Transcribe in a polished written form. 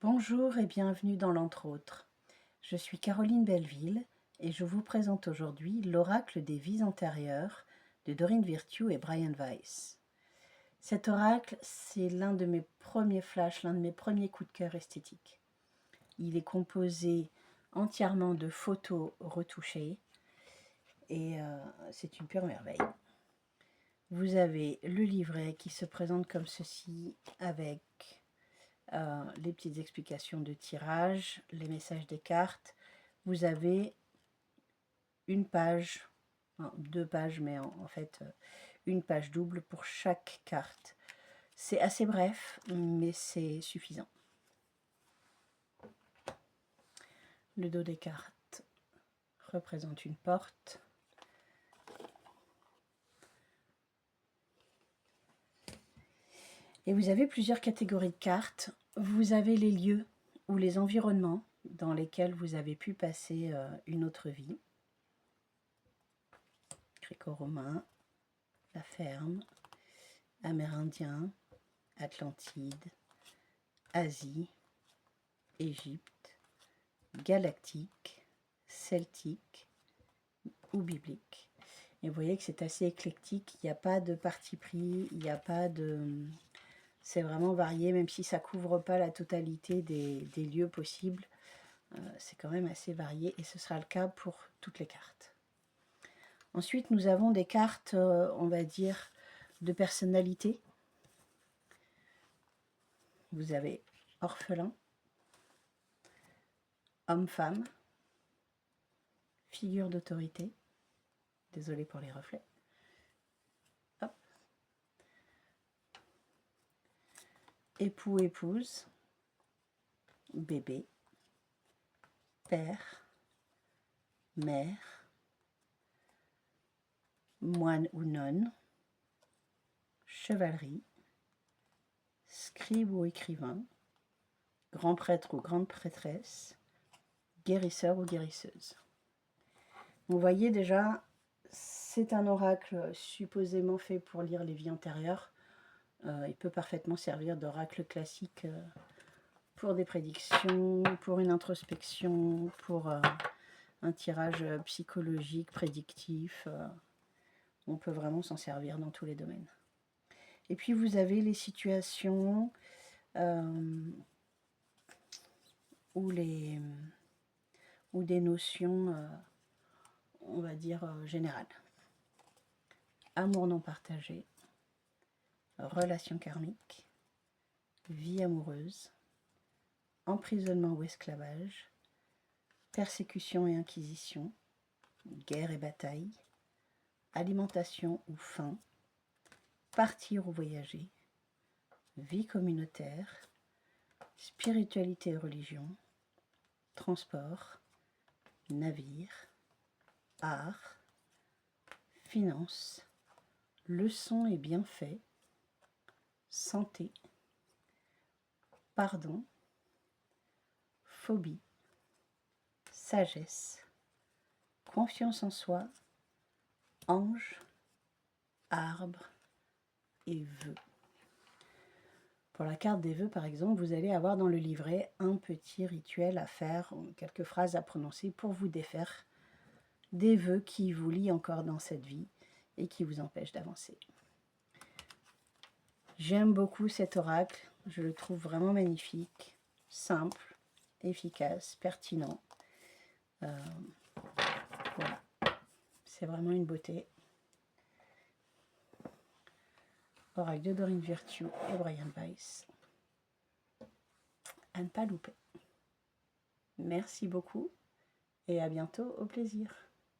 Bonjour et bienvenue dans l'Entre autres. Je suis Caroline Belleville et je vous présente aujourd'hui l'oracle des vies antérieures de Doreen Virtue et Brian Weiss. Cet oracle, c'est l'un de mes premiers flashs, l'un de mes premiers coups de cœur esthétiques. Il est composé entièrement de photos retouchées et c'est une pure merveille. Vous avez le livret qui se présente comme ceci avec les petites explications de tirage, les messages des cartes. Vous avez une page, deux pages, mais en fait une page double pour chaque carte. C'est assez bref, mais c'est suffisant. Le dos des cartes représente une porte. Et vous avez plusieurs catégories de cartes. Vous avez les lieux ou les environnements dans lesquels vous avez pu passer une autre vie. Gréco-romain, la ferme, amérindien, Atlantide, Asie, Égypte, galactique, celtique ou biblique. Et vous voyez que c'est assez éclectique, il n'y a pas de parti pris, il n'y a pas de... C'est vraiment varié, même si ça ne couvre pas la totalité des lieux possibles. C'est quand même assez varié et ce sera le cas pour toutes les cartes. Ensuite, nous avons des cartes, on va dire, de personnalité. Vous avez orphelin, homme-femme, figure d'autorité. Désolée pour les reflets. Hop. Époux, épouse, bébé, père, mère, moine ou nonne, chevalerie, scribe ou écrivain, grand prêtre ou grande prêtresse, guérisseur ou guérisseuse. Vous voyez déjà, c'est un oracle supposément fait pour lire les vies antérieures. Il peut parfaitement servir d'oracle classique pour des prédictions, pour une introspection, pour un tirage psychologique, prédictif. On peut vraiment s'en servir dans tous les domaines. Et puis vous avez les situations ou des notions, on va dire, générales. Amour non partagé, relation karmique, vie amoureuse, emprisonnement ou esclavage, persécution et inquisition, guerre et bataille, alimentation ou faim, partir ou voyager, vie communautaire, spiritualité et religion, transport, navire, art, finance, leçons et bienfaits, santé, pardon, phobie, sagesse, confiance en soi, ange, arbre et vœux. Pour la carte des vœux, par exemple, vous allez avoir dans le livret un petit rituel à faire, quelques phrases à prononcer pour vous défaire des vœux qui vous lient encore dans cette vie et qui vous empêchent d'avancer. J'aime beaucoup cet oracle, je le trouve vraiment magnifique, simple, efficace, pertinent. Voilà, c'est vraiment une beauté. Oracle de Doreen Virtue et Brian Weiss. À ne pas louper. Merci beaucoup et à bientôt, au plaisir.